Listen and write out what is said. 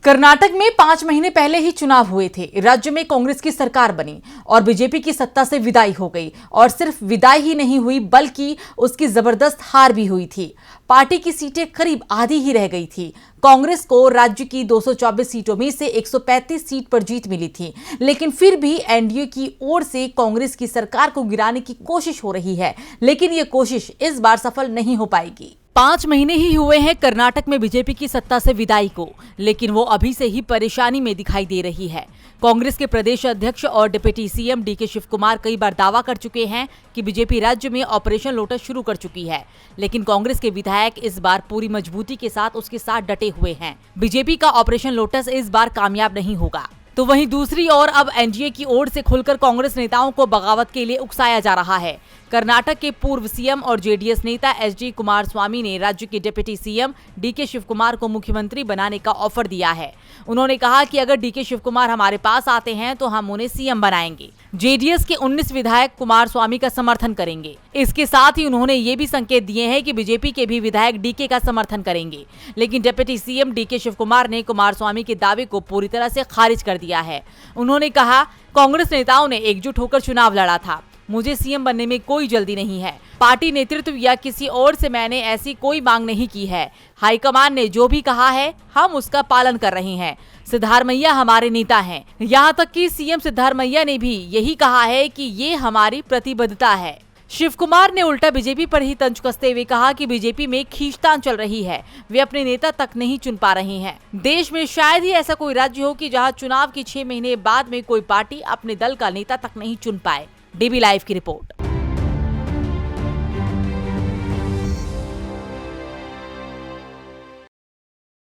कर्नाटक में 5 महीने पहले ही चुनाव हुए थे। राज्य में कांग्रेस की सरकार बनी और बीजेपी की सत्ता से विदाई हो गई। और सिर्फ विदाई ही नहीं हुई बल्कि उसकी जबरदस्त हार भी हुई थी। पार्टी की सीटें करीब आधी ही रह गई थी। कांग्रेस को राज्य की 224 सीटों में से 135 सीट पर जीत मिली थी, लेकिन फिर भी एनडीए की ओर से कांग्रेस की सरकार को गिराने की कोशिश हो रही है, लेकिन ये कोशिश इस बार सफल नहीं हो पाएगी। 5 महीने ही हुए हैं कर्नाटक में बीजेपी की सत्ता से विदाई को, लेकिन वो अभी से ही परेशानी में दिखाई दे रही है। कांग्रेस के प्रदेश अध्यक्ष और डिप्टी सीएम डीके शिव कुमार कई बार दावा कर चुके हैं कि बीजेपी राज्य में ऑपरेशन लोटस शुरू कर चुकी है, लेकिन कांग्रेस के विधायक इस बार पूरी मजबूती के साथ उसके साथ डटे हुए हैं। बीजेपी का ऑपरेशन लोटस इस बार कामयाब नहीं होगा। तो वहीं दूसरी ओर अब एनडीए की ओर से खुलकर कांग्रेस नेताओं को बगावत के लिए उकसाया जा रहा है। कर्नाटक के पूर्व सीएम और जेडीएस नेता एचडी कुमारस्वामी ने राज्य के डिप्टी सीएम डीके शिव कुमार को मुख्यमंत्री बनाने का ऑफर दिया है। उन्होंने कहा कि अगर डीके शिव कुमार हमारे पास आते हैं तो हम उन्हें सीएम बनाएंगे। जेडीएस के 19 विधायक कुमारस्वामी का समर्थन करेंगे। इसके साथ ही उन्होंने ये भी संकेत दिए हैं कि बीजेपी के भी विधायक डीके का समर्थन करेंगे, लेकिन डिप्टी सीएम डीके शिव कुमार ने कुमारस्वामी के दावे को पूरी तरह से खारिज कर दिया है। उन्होंने कहा, कांग्रेस नेताओं ने एकजुट होकर चुनाव लड़ा था। मुझे सीएम बनने में कोई जल्दी नहीं है। पार्टी नेतृत्व या किसी और से मैंने ऐसी कोई मांग नहीं की है। हाईकमान ने जो भी कहा है हम उसका पालन कर रहे हैं। सिद्धारमैया हमारे नेता हैं। यहाँ तक कि सीएम सिद्धारमैया ने भी यही कहा है कि ये हमारी प्रतिबद्धता है। शिव कुमार ने उल्टा बीजेपी पर ही तंज कसते हुए कहा कि बीजेपी में खींचतान चल रही है, वे अपने नेता तक नहीं चुन पा रहे हैं। देश में शायद ही ऐसा कोई राज्य हो कि जहां चुनाव के 6 महीने बाद में कोई पार्टी अपने दल का नेता तक नहीं चुन पाए। डीबी लाइव की रिपोर्ट।